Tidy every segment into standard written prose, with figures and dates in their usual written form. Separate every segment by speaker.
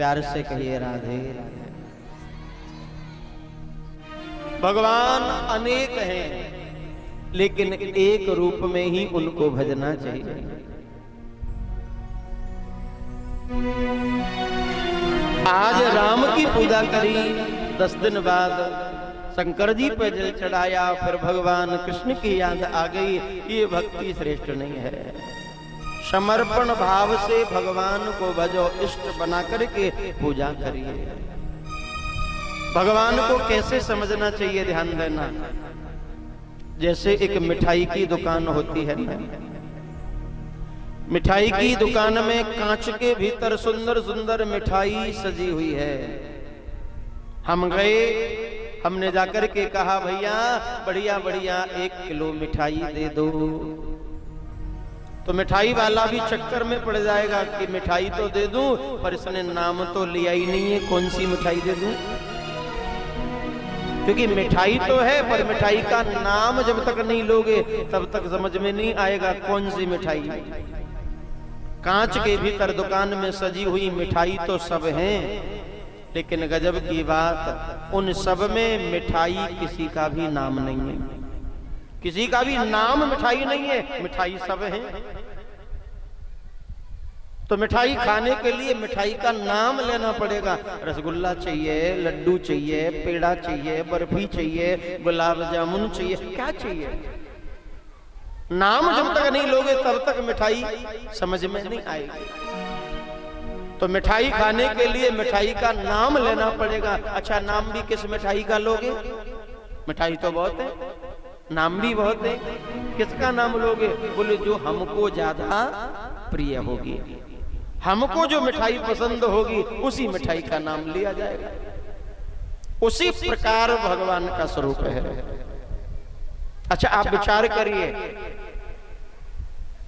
Speaker 1: प्यार से कहिए राधे राधे। भगवान अनेक हैं, लेकिन एक रूप में ही उनको भजना चाहिए। आज राम की पूजा करी, 10 दिन बाद शंकर जी पे जल चढ़ाया, फिर भगवान कृष्ण की याद आ गई। ये भक्ति श्रेष्ठ नहीं है। समर्पण भाव से भगवान को भजो, इष्ट बना करके पूजा करिए। भगवान को कैसे समझना चाहिए, ध्यान देना। जैसे एक मिठाई की दुकान होती है ना, मिठाई की दुकान में कांच के भीतर सुंदर सुंदर मिठाई सजी हुई है। हम गए, हमने जाकर के कहा भैया बढ़िया बढ़िया 1 किलो मिठाई दे दो, तो मिठाई वाला भी चक्कर में पड़ जाएगा कि मिठाई तो दे दूं पर इसने नाम तो लिया ही नहीं है, कौन सी मिठाई दे दूं। क्योंकि मिठाई तो है पर मिठाई का नाम जब तक नहीं लोगे तब तक समझ में नहीं आएगा कौन सी मिठाई। कांच के भीतर दुकान में सजी हुई मिठाई तो सब हैं, लेकिन गजब की बात, उन सब में मिठाई किसी का भी नाम नहीं है, किसी का भी नाम मिठाई नहीं है, मिठाई सब है। तो मिठाई खाने के लिए मिठाई का नाम लेना पड़ेगा। रसगुल्ला चाहिए, लड्डू चाहिए, पेड़ा चाहिए, बर्फी चाहिए, गुलाब जामुन चाहिए, क्या चाहिए। नाम जब तक नहीं लोगे तब तक मिठाई समझ में नहीं आएगी। तो मिठाई खाने के लिए मिठाई का नाम लेना पड़ेगा। अच्छा, नाम भी किस मिठाई का लोगे? मिठाई तो बहुत है, नाम भी बहुत है, किसका नाम लोगे? बोले जो हमको ज्यादा प्रिय होगी, हमको जो मिठाई पसंद होगी उसी मिठाई का नाम लिया जाएगा। उसी प्रकार भगवान का स्वरूप है। अच्छा, आप विचार करिए,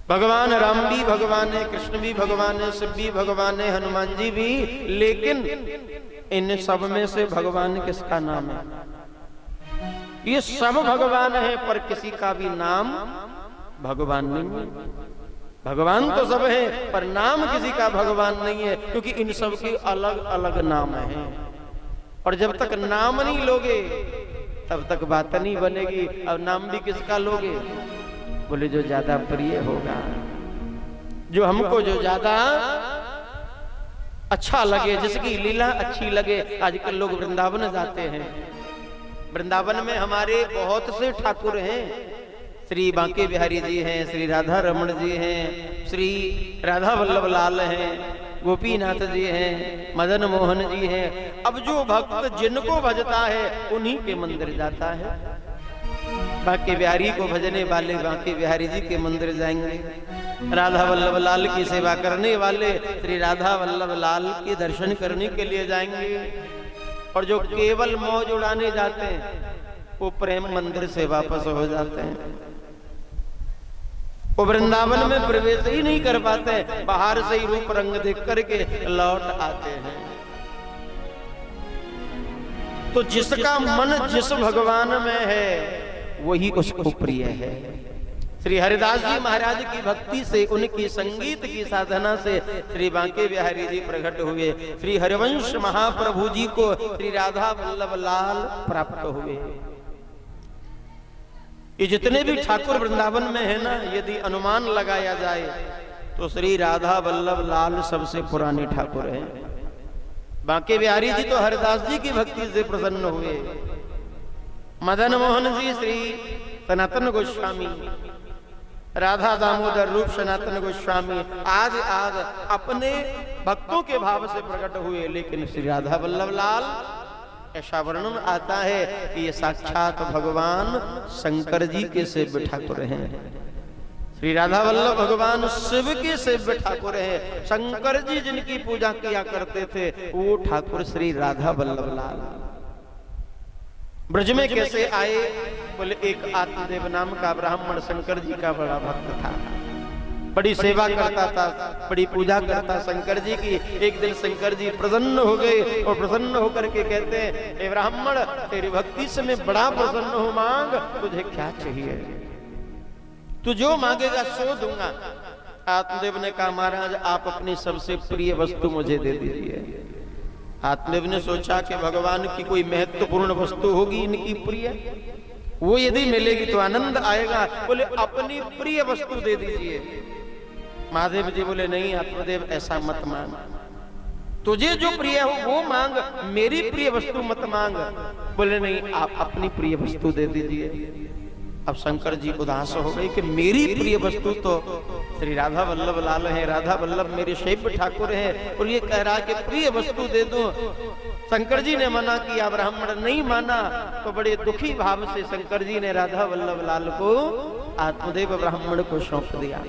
Speaker 1: भगवान राम भी भगवान है, कृष्ण भी भगवान है, शिव भी भगवान है, हनुमान जी भी, लेकिन इन सब में से भगवान किसका नाम है? ये सब भगवान है पर किसी का भी नाम भगवान नहीं है। भगवान तो सब है पर नाम किसी का भगवान नहीं है, क्योंकि इन सब के अलग अलग नाम हैं। और जब तक नाम नहीं लोगे तब तक बात नहीं बनेगी। अब नाम भी किसका लोगे? बोले जो ज्यादा प्रिय होगा, जो हमको जो ज्यादा अच्छा लगे, जिसकी लीला अच्छी लगे। आजकल लोग वृंदावन जाते हैं, वृंदावन में हमारे बहुत से ठाकुर हैं, श्री बांके बिहारी जी हैं, श्री राधा रमण जी हैं, श्री राधा वल्लभ लाल हैं, गोपीनाथ जी हैं, मदन मोहन जी हैं। अब जो भक्त जिनको भजता है उन्हीं के मंदिर जाता है। बांके बिहारी को भजने वाले बांके बिहारी जी के मंदिर जाएंगे, राधा वल्लभ लाल की सेवा करने वाले श्री राधा वल्लभ लाल के दर्शन करने के लिए जाएंगे। और जो केवल मौज उड़ाने जाते हैं वो प्रेम मंदिर से वापस हो जाते हैं। वो वृंदावन में प्रवेश ही नहीं कर पाते, बाहर से ही रूप रंग देख करके लौट आते हैं। तो जिसका मन जिस भगवान में है वही उसको प्रिय है। श्री हरिदास जी महाराज की भक्ति से, उनकी संगीत की साधना से श्री बांके बिहारी जी प्रकट हुए। श्री हरिवंश महाप्रभु जी को श्री राधा वल्लभ लाल प्राप्त हुए। ये जितने भी ठाकुर वृंदावन में है ना, यदि अनुमान लगाया जाए तो श्री राधा वल्लभ लाल सबसे पुराने ठाकुर हैं। बांके बिहारी जी तो हरिदास जी की भक्ति से प्रसन्न हुए। मदन मोहन जी श्री सनातन गोस्वामी, राधा दामोदर रूप सनातन गोस्वामी आज अपने भक्तों के भाव से प्रकट हुए। लेकिन श्री राधा वल्लभ लाल, ऐसा वर्णन आता है कि ये साक्षात भगवान शंकर जी के सेव्य ठाकुर हैं। श्री राधा वल्लभ भगवान शिव के सेव्य ठाकुर हैं। शंकर जी जिनकी पूजा किया करते थे वो ठाकुर श्री राधा वल्लभ लाल। ब्रज में कैसे आए? बोले एक आत्मदेव नाम का ब्राह्मण शंकर जी का बड़ा भक्त था, बड़ी सेवा करता था, बड़ी पूजा करता शंकर जी की। एक दिन शंकर जी प्रसन्न हो गए और प्रसन्न होकर के कहते हैं, हे ब्राह्मण, तेरी भक्ति से मैं बड़ा प्रसन्न हूं, मांग तुझे क्या चाहिए, तू जो मांगेगा सो दूंगा। आत्मदेव ने कहा, महाराज आप अपनी सबसे प्रिय वस्तु मुझे दे दीजिए। आत्मदेव ने सोचा कि भगवान की कोई महत्वपूर्ण वस्तु होगी इनकी प्रिय, वो यदि मिलेगी तो आनंद आएगा। बोले अपनी प्रिय वस्तु दे दीजिए। महादेव जी बोले, नहीं आत्मदेव ऐसा मत मांग, तुझे जो प्रिय हो वो मांग, मेरी प्रिय वस्तु मत मांग। बोले नहीं, आप अपनी प्रिय वस्तु दे दीजिए। अब शंकर जी उदास हो गए कि मेरी प्रिय वस्तु तो श्री राधा वल्लभ लाल है, राधा वल्लभ मेरे सेव्य ठाकुर है, और ये कह रहा कि प्रिय वस्तु दे दो। शंकर जी ने मना किया, ब्राह्मण नहीं माना। तो बड़े दुखी भाव से शंकर जी ने राधा वल्लभ लाल को आत्मदेव ब्राह्मण को सौंप दिया।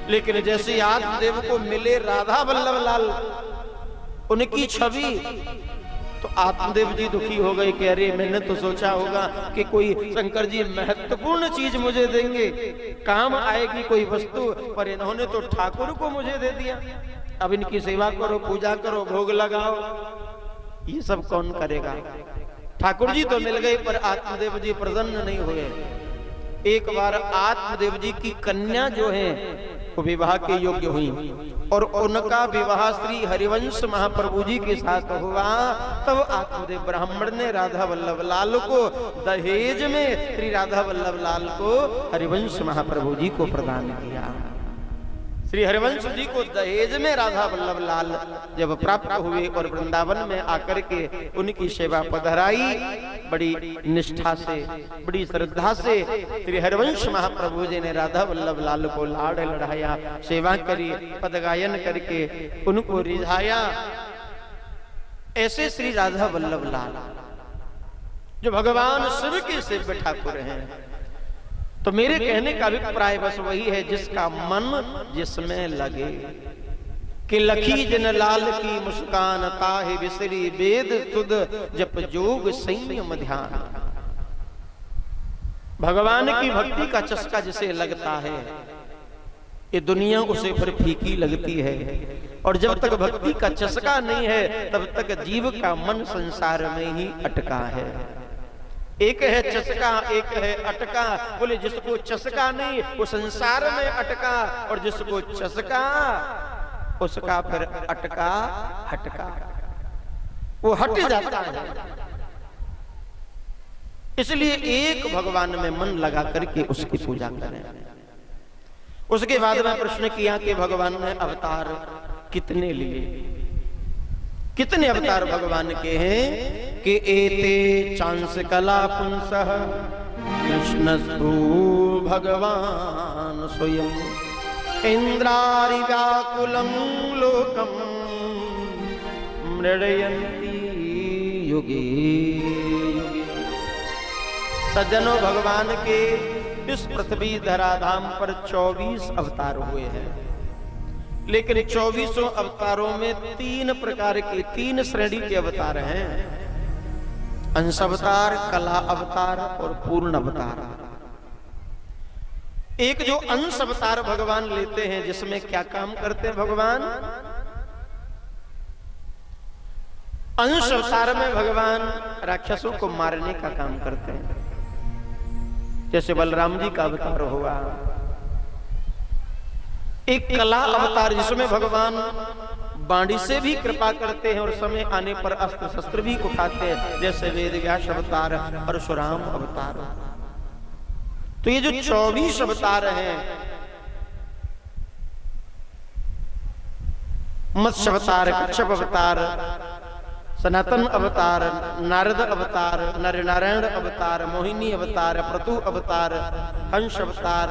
Speaker 1: लेकिन जैसे आत्मदेव को मिले राधा वल्लभ लाल, उनकी छवि, तो आत्मदेव जी दुखी हो गए। कह रहे, मैंने तो सोचा होगा कि कोई शंकर जी महत्वपूर्ण चीज मुझे देंगे, काम आएगी कोई वस्तु, पर इन्होंने तो ठाकुर को मुझे दे दिया। अब इनकी सेवा करो, पूजा करो, भोग लगाओ, ये सब कौन करेगा? ठाकुर जी तो मिल गए पर आत्मदेव जी प्रसन्न नहीं हुए। एक बार आत्मदेव जी की कन्या जो है वो विवाह के योग्य हुई और उनका विवाह श्री हरिवंश महाप्रभु जी के साथ हुआ। तब आत्मदेव ब्राह्मण ने राधा वल्लभ लाल को दहेज में श्री राधा वल्लभ लाल को हरिवंश महाप्रभु जी को प्रदान किया। श्री हरिवंश जी को दहेज में राधा वल्लभ लाल जब प्राप्त हुए और वृंदावन में आकर के उनकी सेवा पधराई, बड़ी निष्ठा से, बड़ी श्रद्धा से श्री हरिवंश महाप्रभु जी ने राधा वल्लभ लाल को लाड़ लड़ाया, सेवा करी, पदगायन करके उनको रिझाया। ऐसे श्री राधा वल्लभ लाल जो भगवान शिव के सेव्य ठाकुर हैं। तो मेरे कहने का अभिप्राय बस वही है, जिसका मन जिसमें लगे कि लखी जन लाल की मुस्कान ताहि बिसरी वेद सुध जप जोग संयम ध्यान। भगवान की भक्ति का चस्का जिसे लगता है, ये दुनिया उसे फिर फीकी लगती है। और जब तक भक्ति का चस्का नहीं है तब तक जीव का मन संसार में ही अटका है। एक है चस्का, एक है अटका। बोले जिसको चस्का नहीं वो संसार में अटका, और जिसको चस्का उसका फिर अटका हटका, वो हट जाता है। इसलिए एक भगवान में मन लगा करके उसकी पूजा करें। उसके बाद में प्रश्न किया कि भगवान ने अवतार कितने लिए, कितने अवतार भगवान के हैं कि एते चांस कला पुंसः कृष्ण भगवान स्वयं इंद्रारि व्याकुलं लोकम मृडयन्ति युगे युगे। सज्जनों, भगवान के इस पृथ्वी धराधाम पर 24 अवतार हुए हैं, लेकिन 24 अवतारों में 3 प्रकार के 3 श्रेणी के अवतार हैं। अंश अवतार, कला अवतार और पूर्ण अवतार। एक जो अंश अवतार भगवान लेते हैं, जिसमें क्या काम करते हैं भगवान? अंश अवतार में भगवान राक्षसों को मारने का काम करते हैं। जैसे बलराम जी का अवतार हुआ। एक कला अवतार जिसमें भगवान बाणी से भी कृपा करते हैं और समय आने पर अस्त्र शस्त्र भी उठाते हैं, जैसे वेदव्यास अवतार, परशुराम अवतार। तो ये जो 24 अवतार हैं, मत्स्य अवतार, कच्छप अवतार, सनातन अवतार, नारद अवतार, नर नारायण अवतार, मोहिनी अवतार, प्रतु अवतार, हंस अवतार,